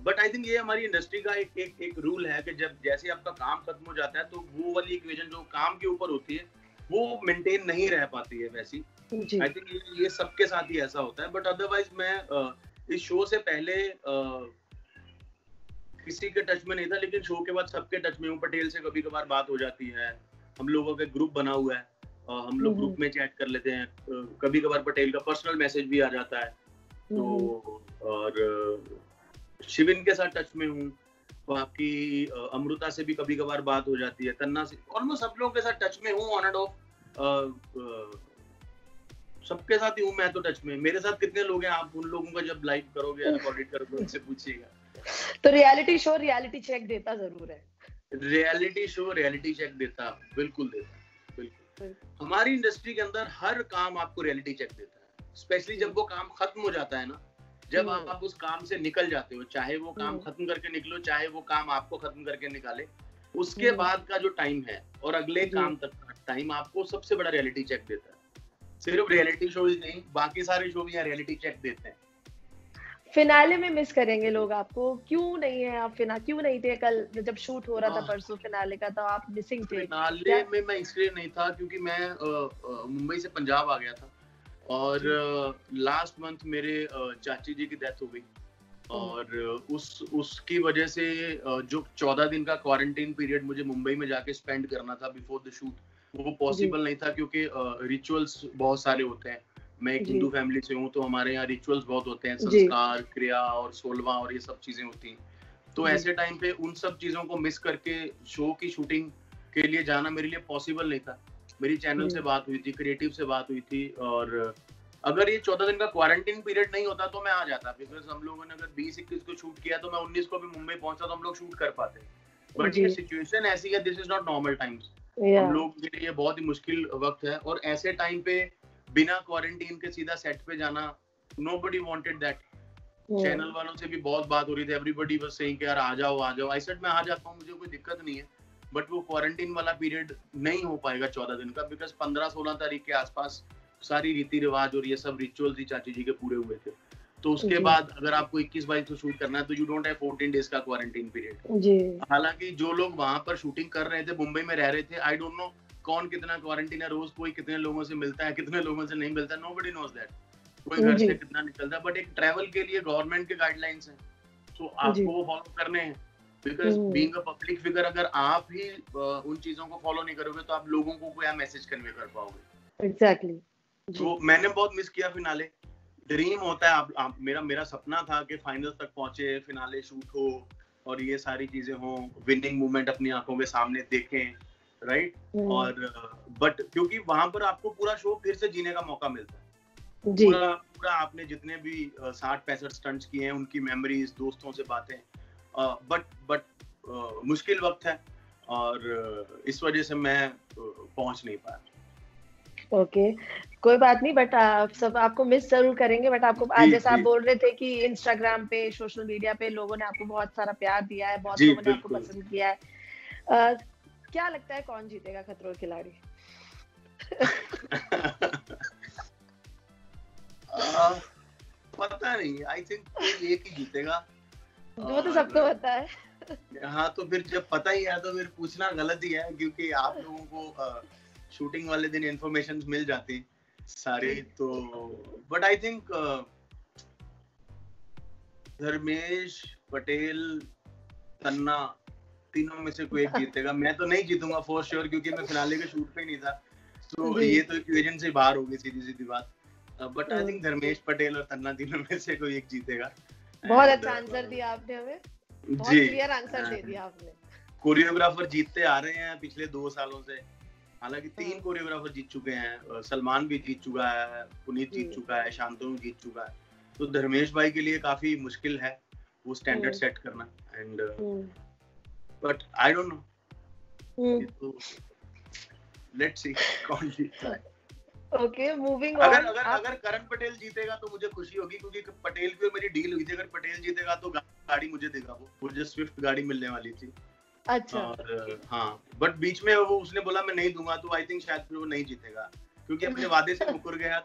Speaker 1: बट आई थिंक ये हमारी इंडस्ट्री का एक रूल है कि जब जैसे आपका काम खत्म हो जाता है तो वो वाली इक्वेशन जो काम के ऊपर होती है वो मेंटेन नहीं रह पाती है वैसी। आई थिंक ये सबके साथ ही ऐसा होता है। बट अदरवाइज मैं इस शो से पहले किसी के टच में नहीं था, लेकिन शो के बाद सबके टच में हूँ। पटेल से कभी कभार बात हो जाती है, हम लोगों का ग्रुप बना हुआ है, हम लोग ग्रुप में चैट कर लेते हैं। कभी कभार पटेल का पर्सनल मैसेज भी आ जाता है। तो और शिविन के साथ टच में हूँ, बाकी अमृता से भी कभी कभार बात हो जाती है, तन्ना से, ऑलमोस्ट सब लोगों के साथ टच में हूँ, ऑन एंड ऑफ सबके साथ ही हूँ मैं तो टच में। मेरे साथ कितने लोग हैं आप उन लोगों का जब लाइव करोगे, रिकॉर्ड करोगे, उनसे पूछिएगा।
Speaker 2: तो रियलिटी शो रियलिटी चेक देता जरूर है।
Speaker 1: रियलिटी शो रियलिटी चेक देता, बिल्कुल देता, बिल्कुल। हमारी इंडस्ट्री के अंदर हर काम आपको रियलिटी चेक देता है, स्पेशली जब वो काम खत्म हो जाता है ना, जब आप उस काम से निकल जाते हो, चाहे वो काम खत्म करके निकलो, चाहे वो काम आपको खत्म करके निकाले, उसके बाद का जो टाइम है और अगले काम तक का टाइम आपको सबसे बड़ा रियलिटी चेक देता है। सिर्फ रियलिटी शो ही नहीं, बाकी सारे शो भी यहाँ रियलिटी चेक देते हैं।
Speaker 2: फिनाले में मिस करेंगे लोग आपको, क्यों नहीं है आप क्यों नहीं थे कल जब शूट हो रहा था परसों फिनाले का, तो आप मिसिंग थे?
Speaker 1: फिनाले में मैं इसलिए नहीं था क्योंकि मैं मुंबई से पंजाब आ गया था और लास्ट मंथ मेरे चाची जी की डेथ हो गई और उसकी वजह से जो 14 दिन का क्वारंटाइन पीरियड मुझे मुंबई में जाके स्पेंड करना था बिफोर द शूट, वो पॉसिबल नहीं था क्योंकि रिचुअल्स बहुत सारे होते हैं। मैं एक हिंदू फैमिली से हूँ तो हमारे यहाँ रिचुअल्स बहुत होते हैं, संस्कार, क्रिया और सोलवा और ये सब चीजें होती हैं। तो ऐसे टाइम पे उन सब चीजों को मिस करके शो की शूटिंग के लिए जाना मेरे लिए पॉसिबल नहीं था। मेरी चैनल से बात हुई थी, क्रिएटिव से बात हुई थी, और अगर ये 14 दिन का क्वारंटाइन पीरियड नहीं होता तो मैं आ जाता, बिकॉज हम लोगों ने अगर 20-21 को शूट किया तो मैं 19 को भी मुंबई पहुंचा तो हम लोग शूट कर पाते। बट ये सिचुएशन ऐसी है, this is not normal times. हम लोग के लिए बहुत ही मुश्किल वक्त है और ऐसे टाइम पे बिना क्वारंटाइन के सीधा सेट पे जाना, nobody wanted that। चैनल वालों से भी बहुत बात हो रही थी, एवरीबॉडी वाज सेइंग कि यार आ जाओ। आई सेड मैं आ जाता हूँ, मुझे कोई दिक्कत नहीं है, बट वो क्वारंटाइन वाला पीरियड नहीं हो पाएगा 14 दिन का, बिकॉज 15-16 तारीख के आसपास सारी रीति रिवाज और ये सब रिचुअल्स ही चाची जी के पूरे हुए थे। तो उसके बाद अगर आपको 21-22 को शूट करना है तो यू डोंट हैव 14 डेज का क्वारंटाइन पीरियड। हालांकि जो लोग वहां पर शूटिंग कर रहे थे, मुंबई में रह रहे थे, आई डोंट नो कौन कितना क्वारंटीन है, रोज कोई कितने लोगों से मिलता है, कितने लोगों से नहीं मिलता है, नोबडी नोज दैट। कोई घर से कितना निकलता है, बट एक ट्रैवल के लिए गवर्नमेंट के गाइडलाइंस हैं, तो आपको वो फॉलो करने हैं। Because being a public figure, अगर आप ही उन चीजों को फॉलो नहीं करोगे तो आप लोगों को क्या मैसेज कन्वे कर पाओगे?
Speaker 2: एग्जैक्टली।
Speaker 1: तो मैंने बहुत मिस किया फिनाले। ड्रीम होता है आप मेरा सपना था कि फाइनल तक पहुंचे, फिनाले शूट हो और ये सारी चीजें हो, विनिंग मोमेंट अपनी आंखों के सामने देखें, राइट। और बट क्योंकि वहां पर आपको पूरा शो फिर से जीने का मौका मिलता है, पूरा आपने जितने भी 60-65 स्टंट्स किए हैं उनकी मेमोरीज, दोस्तों से बातें, बट मुश्किल वक्त है और इस वजह से मैं पहुंच नहीं पाया।
Speaker 2: ओके, कोई बात नहीं, बट सब आपको मिस जरूर करेंगे। बट आपको आज जैसा आप बोल रहे थे कि इंस्टाग्राम पे, सोशल मीडिया पे लोगों ने आपको बहुत सारा प्यार दिया है, बहुत लोगों ने आपको पसंद किया है, क्या लगता है कौन जीतेगा खतरों के खिलाड़ी?
Speaker 1: पता नहीं, आई थिंक कोई एक ही जीतेगा।
Speaker 2: वो तो सबको पता है।
Speaker 1: हाँ, तो फिर जब पता ही है तो फिर पूछना गलत ही है, क्योंकि आप लोगों को शूटिंग वाले दिन इन्फॉर्मेशन मिल जाती सारी। तो but I think Dharmesh, Patel, तन्ना, तीनों में से कोई एक जीतेगा। मैं तो नहीं जीतूंगा फॉर श्योर, क्योंकि मैं फिनाले के शूट पे ही नहीं था, तो ये तो इक्वेशन से बाहर हो गई सीधी बात। But I think Dharmesh, Patel और तन्ना तीनों में से कोई एक जीतेगा।
Speaker 2: बहुत अच्छा आंसर दिया आपने हमें, बहुत क्लियर आंसर दे दिया आपने।
Speaker 1: कोरियोग्राफर जीतते आ रहे हैं पिछले 2 सालों से, हालांकि 3 कोरियोग्राफर जीत चुके हैं। सलमान भी जीत चुका है, पुनीत जीत चुका है, शांतनु जीत चुका है। तो धर्मेश भाई के लिए काफी मुश्किल है वो स्टैंडर्ड सेट करना। And but I don't know, let's see कौन जीतता है।
Speaker 2: Okay, moving on.
Speaker 1: अगर करण पटेल जीतेगा तो मुझे खुशी होगी, क्योंकि पटेल की मेरी डील हुई थी, अगर पटेल जीतेगा तो गाड़ी मुझे देगा, वो मुझे स्विफ्ट गाड़ी मिलने वाली थी।
Speaker 2: अच्छा।
Speaker 1: और हाँ, बट बीच में वो उसने बोला मैं नहीं दूंगा, तो आई थिंक शायद फिर वो नहीं जीतेगा, क्योंकि अपने वादे से मुकर गया।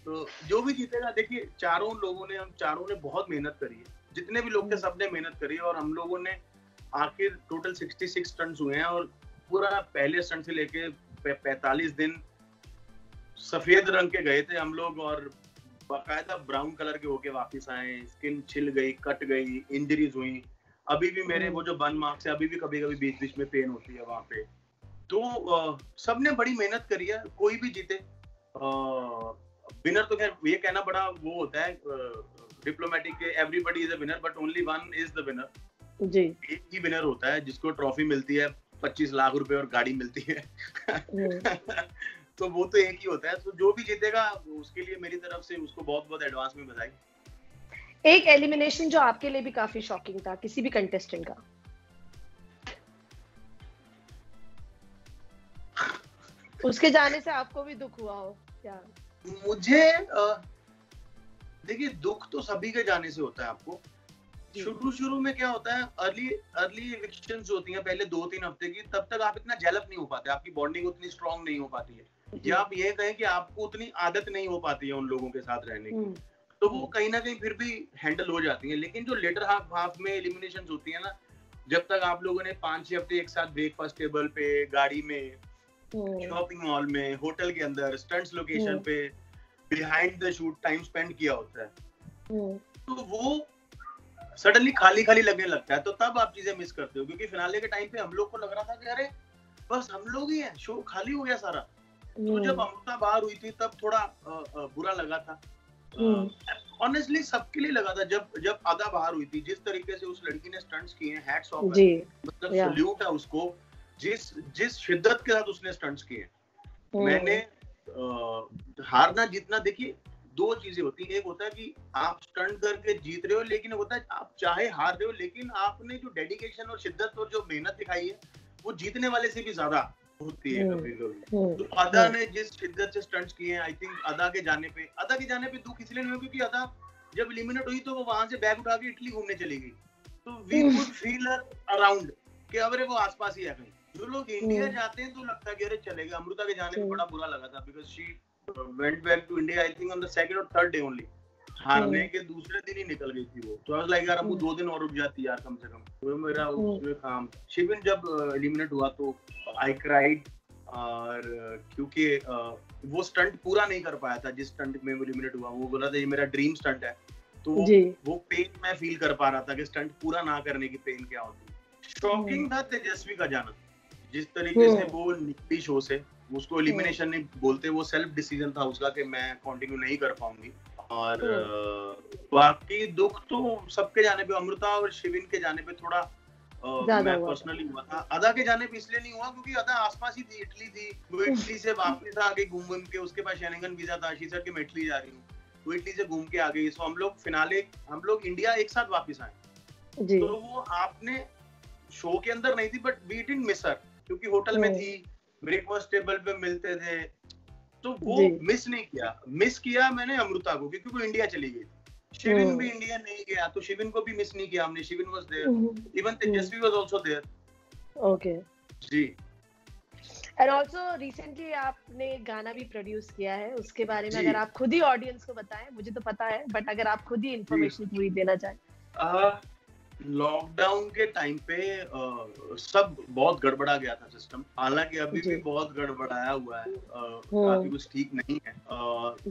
Speaker 1: तो जो भी जीतेगा, देखिए हम चारों ने बहुत मेहनत करी है, जितने भी लोग थे सबने मेहनत करी है, और हम लोगों ने आखिर टोटल 66 स्टंट्स हुए हैं, और पूरा पहले स्टंट से लेके 45 दिन सफेद रंग के गए थे हम लोग, और बाकायदा ब्राउन कलर के होके वापस आए। स्किन छिल गई, कट गई, इंजरीज हुई, अभी भी मेरे वो जो बर्न मार्क्स है, अभी भी कभी कभी बीच में पेन होती है वहां पे। तो सबने बड़ी मेहनत करी है, कोई भी जीते। विनर तो खैर ये कहना बड़ा वो होता है डिप्लोमेटिक के, everybody is a winner but only one is the winner. जी, एक ही विनर होता है जिसको ट्रॉफी मिलती है, 25 लाख रुपए और गाड़ी मिलती है। तो वो तो एक ही होता है। तो जो भी जीतेगा उसके लिए मेरी तरफ से उसको बहुत बहुत एडवांस में बधाई।
Speaker 2: एक एलिमिनेशन जो आपके लिए भी काफी शॉकिंग था किसी भी कंटेस्टेंट का, उसके जाने से आपको भी दुख हुआ हो क्या?
Speaker 1: मुझे देखिए, दुख तो सभी के जाने से होता है। आपको शुरू में क्या होता है, अर्ली इविक्शंस होती हैं पहले 2-3 हफ्ते की, तब तक आप इतना जेलप नहीं हो पाते, आपकी बॉन्डिंग उतनी स्ट्रांग नहीं हो पाती है, या आप ये कहें कि आपको उतनी आदत नहीं हो पाती है उन लोगों के साथ रहने की, तो वो कहीं ना कहीं फिर भी हैंडल हो जाती है। लेकिन जो लेटर हाफ में एलिमिनेशंस होती है ना, जब तक आप लोगों ने 5-6 हफ्ते एक साथ ब्रेकफास्ट टेबल पे, गाड़ी में, शॉपिंग मॉल में, होटल के अंदर, स्टंट्स लोकेशन पे, behind the shoot time spend किया होता है, तो वो सडनली खाली लगने लगता है। तो तब आप चीजें मिस करते हो, क्योंकि फिनाले के टाइम पे हम लोग को लग रहा था कि अरे बस हम लोग ही हैं, शो खाली हो गया सारा। तो जब अमृता बाहर हुई थी तब थोड़ा बुरा लगा था। ऑनेस्टली सबके लिए लगा था जब अदा बाहर हुई थी, जिस तरीके से उस लड़की ने स्टंट्स किए हैं, हैट्स ऑफ, मतलब सैल्यूट है उसको, जिस शिद्दत के साथ उसने स्टंट्स किए। मैंने हारना जीतना, देखिए 2 चीजें होती है, एक होता है कि आप स्टंट करके जीत रहे हो, लेकिन होता है आप चाहे हार रहे हो, लेकिन आपने जो डेडिकेशन और शिद्दत और जो मेहनत दिखाई है वो जीतने वाले से भी ज्यादा होती है कभी-कभी। तो अदा ने जिस शिद्दत से स्टंट्स किए हैं, आई थिंक अदा के जाने पे दुख इसलिए नहीं हुआ क्योंकि अदा जब एलिमिनेट हुई तो वो वहां से बैग उठा के इटली घूमने चली गई, तो we could feel her around कि अरे वो आसपास ही है कहीं। जो लोग इंडिया जाते हैं तो लगता है कि अरे चलेगा। अमृता के जाने में बड़ा बुरा लगा था, because she went back to India I think on the 2nd or 3rd day only, हारने के दूसरे दिन ही निकल गई थी वो। तो आई वाज लाइक यार अब वो 2 दिन और रुक जाती यार कम से कम, तो मेरा उसमें काम। शिविन जब एलिमिनेट हुआ तो आई क्राइड, और क्योंकि वो स्टंट पूरा नहीं कर पाया था जिस स्टंट में वो एलिमिनेट हुआ। वो बोला था ये मेरा ड्रीम स्टंट है, तो वो पेन मैं फील कर पा रहा था कि स्टंट पूरा ना करने की पेन क्या होती। शॉकिंग था तेजस्वी का जाना, जिस तरीके से वो निकली शो से। उसको एलिमिनेशन नहीं बोलते, वो सेल्फ डिसीजन था उसका कि मैं कंटिन्यू नहीं कर पाऊंगी। और बाकी दुख तो सबके जाने पे, अमृता और शिविन के जाने पे थोड़ा मैं पर्सनली हुआ था। अदा के जाने पे इसलिए नहीं हुआ क्योंकि अदा आसपास ही थी, इटली थी। वो इटली से वापस आ गई घूम के, उसके पास शेंगन वीजा था। शी सेड कि मैं इटली जा रही हूँ, वो इटली से घूम के आ गई। सो हम लोग फिनाले, हम लोग इंडिया एक साथ वापस आए। तो वो आपने शो के अंदर नहीं थी, but we didn't miss her, क्योंकि होटल में थी, ब्रेकफास्ट टेबल पे मिलते थे, तो वो मिस नहीं किया। मिस किया मैंने अमृता को, क्योंकि वो इंडिया चली गई। शिविन भी इंडिया नहीं गया, तो शिविन को भी मिस नहीं किया हमने। Shivin was there, even Tejasswi was also there. Okay जी।
Speaker 2: एंड आल्सो रिसेंटली आपने गाना भी प्रोड्यूस किया है, उसके बारे में अगर आप खुद ही ऑडियंस को बताएं। मुझे तो पता है, बट अगर आप खुद ही इंफॉर्मेशन पूरी देना चाहें।
Speaker 1: लॉकडाउन के टाइम पे सब बहुत गड़बड़ा गया था सिस्टम, हालांकि अभी भी बहुत गड़बड़ाया हुआ है, काफी कुछ ठीक नहीं है।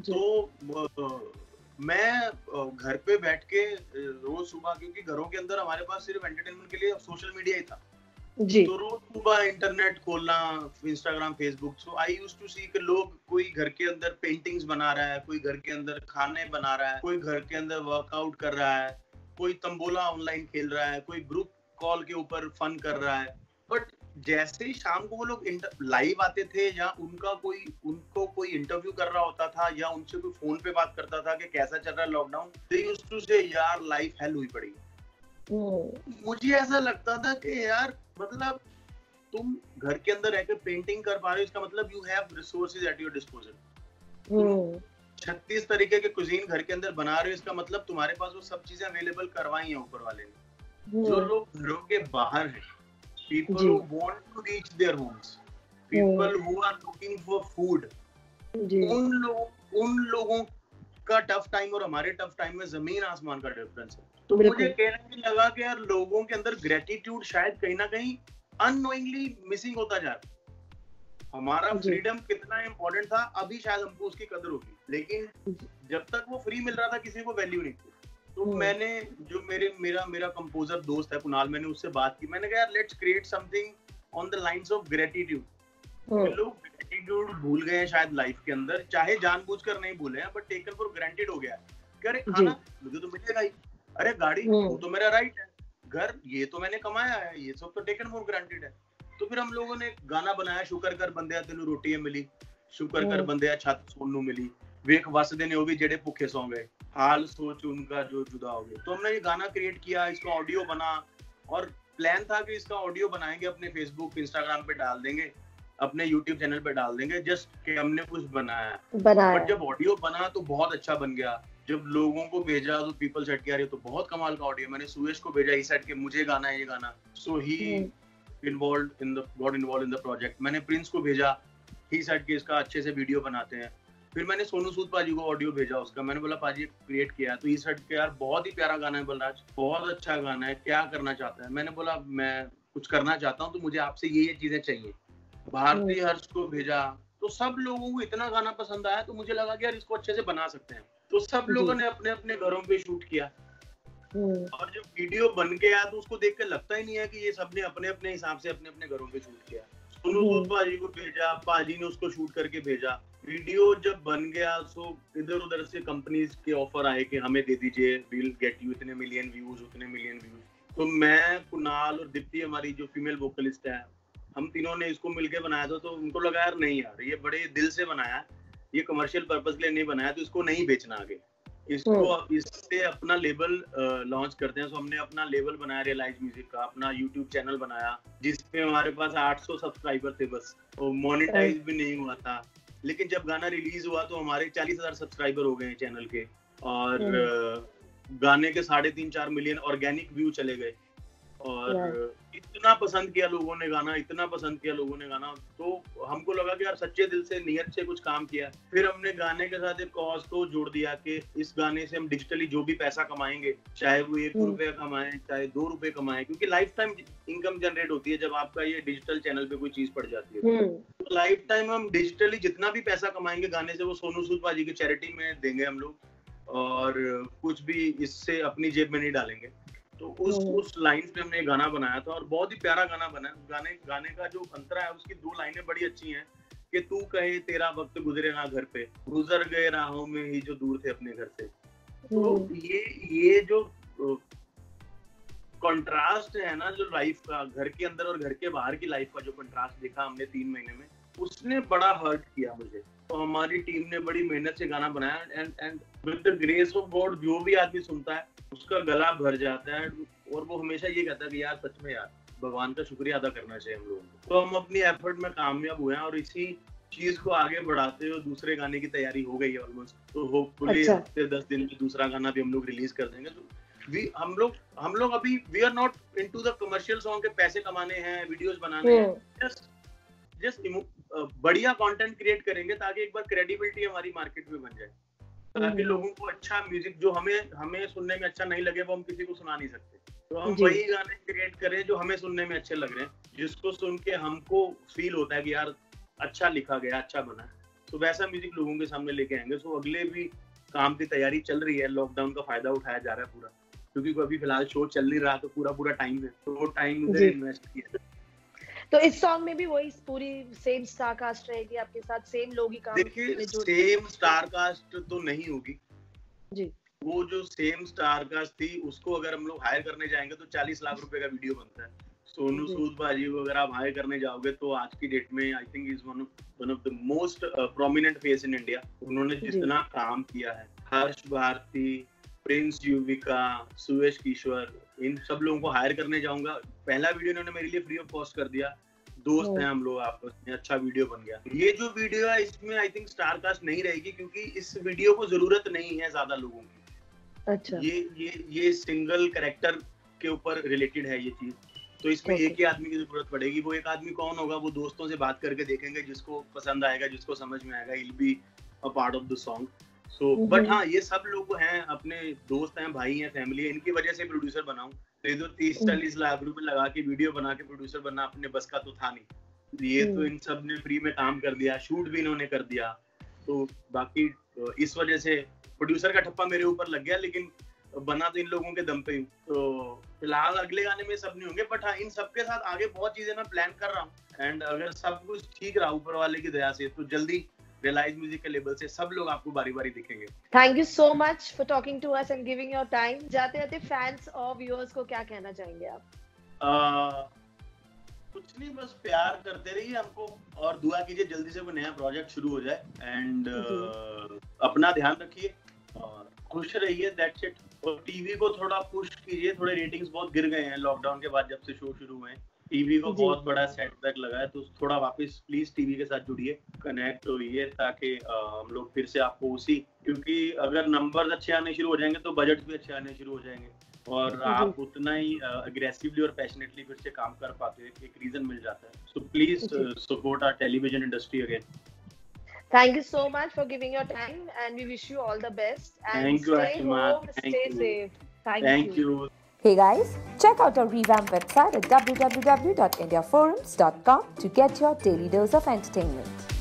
Speaker 1: तो मैं घर पे बैठ के रोज सुबह, क्योंकि घरों के अंदर हमारे पास सिर्फ एंटरटेनमेंट के लिए सोशल मीडिया ही था जी, तो रोज सुबह इंटरनेट खोलना, Instagram, Facebook. So I used to see कि लोग, कोई घर के अंदर पेंटिंग्स बना रहा है, कोई घर के अंदर खाने बना रहा है, कोई घर के अंदर वर्कआउट कर रहा है, कोई तंबोला ऑनलाइन खेल रहा है, कोई ग्रुप कॉल के ऊपर फन कर रहा है। बट जैसे ही शाम को वो लोग लाइव आते थे, या उनको कोई इंटरव्यू कर रहा होता था, या उनसे कोई फोन पे बात करता था कि कैसा चल रहा है लॉकडाउन, दे यूज्ड टू से यार लाइफ हेल हुई पड़ी। मुझे ऐसा लगता था कि यार मतलब तुम घर के अंदर रहकर पेंटिंग कर पा रहे हो, इसका मतलब you have resources at your disposal. 36 तरीके के कुजीन घर के अंदर बना रहे हो, इसका मतलब तुम्हारे पास वो सब चीजें अवेलेबल करवाई हैं ऊपर वाले ने। जो लोग घरों के बाहर हैं, people who want to reach their homes, people who are looking for food, उन लोगों का टफ टाइम और हमारे टफ टाइम में जमीन आसमान का डिफरेंस है। तो मुझे कहने लगा कि यार लोगों के अंदर ग्रेटिट्यूड शायद कहीं ना कहीं अननोइंगली मिसिंग होता जा रहा है। हमारा फ्रीडम कितना इम्पोर्टेंट था, अभी शायद हमको उसकी कदर होगी, लेकिन जब तक वो फ्री मिल रहा था किसी को वैल्यू नहीं थी। तो मैंने, जो मेरा कंपोजर दोस्त है कुणाल, मैंने उससे बात की। मैंने कहा यार let's create something on the lines of gratitude. लोग ग्रेटिट्यूड भूल गए हैं शायद लाइफ के अंदर, चाहे जानबूझकर नहीं भूले हैं, बट टेकन फॉर ग्रांटेड हो गया है। अरे खाना मुझे तो मिलेगा ही, अरे गाड़ी वो तो मेरा राइट है, घर ये तो मैंने कमाया है, ये सब तो टेकन फॉर ग्रांटेड है। तो फिर हम लोगों ने गाना बनाया, शुक्र कर बंदिया तेनू रोटी मिली, शुक्र कर बंदिया छत सोनू मिली, वेख वसदे ने वो भी जेडे भूखे सौ गए, हाल सोच उनका जो जुदा हो गए। तो हमने ये गाना क्रिएट किया, इसका ऑडियो बना, और प्लान था कि इसका ऑडियो बनाएंगे, अपने फेसबुक इंस्टाग्राम पे डाल देंगे, अपने यूट्यूब चैनल पे डाल देंगे, जस्ट कि हमने कुछ बनाया। बट जब ऑडियो बना तो बहुत अच्छा बन गया। जब लोगों को भेजा तो पीपल सेट किया रहे तो बहुत कमाल का ऑडियो। मैंने सुरेश को भेजा, इस सेट के मुझे गाना है ये गाना, सो ही got involved in the project। मैंने प्रिंस को भेजा, ही सेट के इसका अच्छे से वीडियो बनाते हैं। फिर मैंने सोनू सूद पाजी को ऑडियो भेजा उसका, मैंने बोला पाजी क्रिएट किया है, तो ई सेट के यार बहुत ही प्यारा गाना है बलराज, बहुत अच्छा गाना है, क्या करना चाहता है। मैंने बोला मैं कुछ करना चाहता हूँ, तो मुझे आपसे ये चीजें चाहिए। भारती हर्ष को भेजा, तो सब लोगों को इतना गाना पसंद आया, तो मुझे लगा कि यार इसको अच्छे से बना सकते हैं। तो सब लोगों ने अपने अपने घरों पे शूट किया, और जब वीडियो बन के आया तो उसको देख के लगता ही नहीं है कि ये सबने अपने अपने हिसाब से अपने अपने घरों पे शूट किया। सोनू सूद पाजी को भेजा, पाजी ने उसको शूट करके भेजा। वीडियो जब बन गया तो इधर उधर से कंपनीज के ऑफर आए कि हमें दे दीजिए, वील गेट यू इतने मिलियन व्यूज, उतने मिलियन व्यूज। तो मैं, कुणाल और दीप्ति हमारी जो फीमेल वोकलिस्ट है, हम तीनों ने इसको मिलके बनाया था। तो उनको लगा यार नहीं यार ये बड़े दिल से बनाया, ये कमर्शियल पर्पस के लिए नहीं बनाया, तो इसको नहीं बेचना आगे, इसको इससे अपना लेबल लॉन्च करते हैं। तो हमने अपना लेबल बनाया रियलाइज म्यूजिक का, अपना यूट्यूब चैनल बनाया जिसपे हमारे पास 800 सब्सक्राइबर थे बस, और मोनेटाइज भी नहीं हुआ था। लेकिन जब गाना रिलीज हुआ तो हमारे 40,000 सब्सक्राइबर हो गए चैनल के, और गाने के 3.5-4 मिलियन ऑर्गेनिक व्यू चले गए। और इतना पसंद किया लोगों ने गाना, इतना पसंद किया लोगों ने गाना, तो हमको लगा कि यार सच्चे दिल से नियत से कुछ काम किया। फिर हमने गाने के साथ एक कॉज को जोड़ दिया कि इस गाने से हम डिजिटली जो भी पैसा कमाएंगे, चाहे वो 1 रुपया कमाएं, चाहे 2 रुपए कमाएं, क्योंकि लाइफ टाइम इनकम जनरेट होती है जब आपका ये डिजिटल चैनल पे कोई चीज पड़ जाती है। तो लाइफ टाइम हम डिजिटली जितना भी पैसा कमाएंगे गाने से, वो सोनू सूद पाजी की चैरिटी में देंगे हम लोग, और कुछ भी इससे अपनी जेब में नहीं डालेंगे। तो उस लाइन पे हमने गाना बनाया था और बहुत ही प्यारा गाना बना। गाने का जो अंतरा है, उसकी 2 लाइनें बड़ी अच्छी हैं कि तू कहे तेरा वक्त गुजरे ना घर पे, गुजर गए राहों में ही जो दूर थे अपने घर से। तो ये जो कंट्रास्ट है ना, जो लाइफ का, घर के अंदर और घर के बाहर की लाइफ का जो कंट्रास्ट देखा हमने 3 महीने में, उसने बड़ा हर्ट किया मुझे। तो हमारी टीम ने बड़ी मेहनत से गाना बनाया and with the grace of God जो भी आदमी सुनता है उसका गला भर जाता है, और वो हमेशा ये कहता है कि यार सच में यार भगवान का शुक्रिया अदा करना चाहिए हम लोगों को। तो हम अपनी एफर्ट में कामयाब हुए हैं और इसी चीज को आगे बढ़ाते हुए दूसरे गाने की तैयारी हो गई है ऑलमोस्ट। तो होपफुली हफ्ते 10 दिन में दूसरा गाना भी हम लोग रिलीज कर देंगे। तो हम लोग अभी we are not into the commercial song के पैसे कमाने हैं, वीडियोस बनाने हैं, जस्ट बढ़िया कंटेंट क्रिएट करेंगे ताकि एक बार क्रेडिबिलिटी हमारी मार्केट में बन जाए, ताकि लोगों को अच्छा म्यूजिक जो हमें सुनने में अच्छा नहीं लगे वो हम किसी को सुना नहीं सकते। तो हम वही गाने क्रिएट करें जो हमें सुनने में अच्छे लग रहे हैं, जिसको सुन के हमको फील होता है कि यार अच्छा लिखा गया, अच्छा बना। तो वैसा म्यूजिक लोगों के सामने लेके आएंगे। तो अगले भी काम की तैयारी चल रही है, लॉकडाउन का फायदा उठाया जा रहा है पूरा, क्योंकि अभी फिलहाल शो चल नहीं रहा, तो पूरा टाइम है, तो वो टाइम उधर इन्वेस्ट किया।
Speaker 2: तो इस सॉन्ग में भी वही पूरी सेम स्टार कास्ट रहेगी आपके साथ, सेम लोग ही काम?
Speaker 1: देखिए सेम स्टार कास्ट तो नहीं होगी
Speaker 2: जी। वो
Speaker 1: जो सेम स्टार कास्ट थी उसको अगर हम लोग हायर करने जाएंगे तो 40 लाख रुपए का वीडियो बनता है। सोनू सूद बाजी को अगर आप हायर करने जाओगे तो आज की डेट में I think is one of the most prominent face in India. उन्होंने जितना काम किया है, हर्ष भारती, प्रिंस युविका, सुयश किशोर, इन सब लोगों को हायर करने जाऊंगा। पहला वीडियो इन्होंने मेरे लिए फ्री ऑफ कॉस्ट कर दिया, दोस्त हैं हम लोग आपस में, अच्छा वीडियो बन गया। ये जो वीडियो है इसमें आई थिंक स्टार कास्ट नहीं रहेगी, क्योंकि इस वीडियो को जरूरत नहीं है ज्यादा लोगों की।
Speaker 2: अच्छा।
Speaker 1: ये सिंगल कैरेक्टर के ऊपर रिलेटेड है ये चीज, तो इसमें एक ही आदमी की जरूरत पड़ेगी। वो एक आदमी कौन होगा, वो दोस्तों से बात करके देखेंगे, जिसको पसंद आएगा, जिसको समझ में आएगा, he'll be a part of the song. So, but हाँ, ये सब लोग हैं, अपने दोस्त हैं, भाई हैं, फैमिली है, इनकी वजह से प्रोड्यूसर बनाऊं। तो ये तो 30-40 लाख रुपए लगा के वीडियो बना के प्रोड्यूसर बनना अपने बस का तो था नहीं। ये तो इन सब ने फ्री में काम कर दिया, शूट भी इन्होंने कर दिया। तो बाकी इस वजह से प्रोड्यूसर का ठप्पा मेरे ऊपर लग गया, लेकिन बना तो इन लोगों के दम पे ही। तो फिलहाल अगले गाने में सब नहीं होंगे, बट हाँ इन सबके साथ आगे बहुत चीजें मैं प्लान कर रहा हूँ। एंड अगर सब कुछ ठीक रहा ऊपर वाले की दया से, तो जल्दी रियलाइज म्यूजिक के लेवल से सब लोग आपको बारी बारी दिखेंगे।
Speaker 2: Thank you so much for talking to us and giving your time. जाते जाते फैंस और व्यूअर्स को क्या कहना चाहेंगे आप?
Speaker 1: कुछ नहीं, बस प्यार करते रहिए हमको और दुआ कीजिए जल्दी से कोई नया प्रोजेक्ट शुरू हो जाए। एंड अपना ध्यान रखिए और खुश रहिए, दैट्स इट। और टीवी को थोड़ा पुश कीजिए, थोड़े रेटिंग्स बहुत गिर गए हैं लॉकडाउन के बाद, जब से शो शुरू हुए हैं। टीवी को बहुत बड़ा सेटबैक लगा है, तो थोड़ा वापस प्लीज टीवी के साथ जुड़िए, कनेक्ट होइए, ताकि हम लोग फिर से आपको उसी, क्योंकि अगर नंबर्स अच्छे आने शुरू हो जाएंगे तो बजट्स भी अच्छे आने शुरू हो जाएंगे और आप उतना ही अग्रेसिवली और पैशनेटली फिर से काम कर पाते हैं, एक रीजन मिल जाता है। So please support our television industry again.
Speaker 2: Thank you so much for giving your time and we wish you all the best. And
Speaker 1: thank you,
Speaker 2: stay
Speaker 1: Ashima.
Speaker 2: home, stay safe.
Speaker 1: Thank you.
Speaker 3: Hey guys, check out our revamped website at www.indiaforums.com to get your daily dose of entertainment.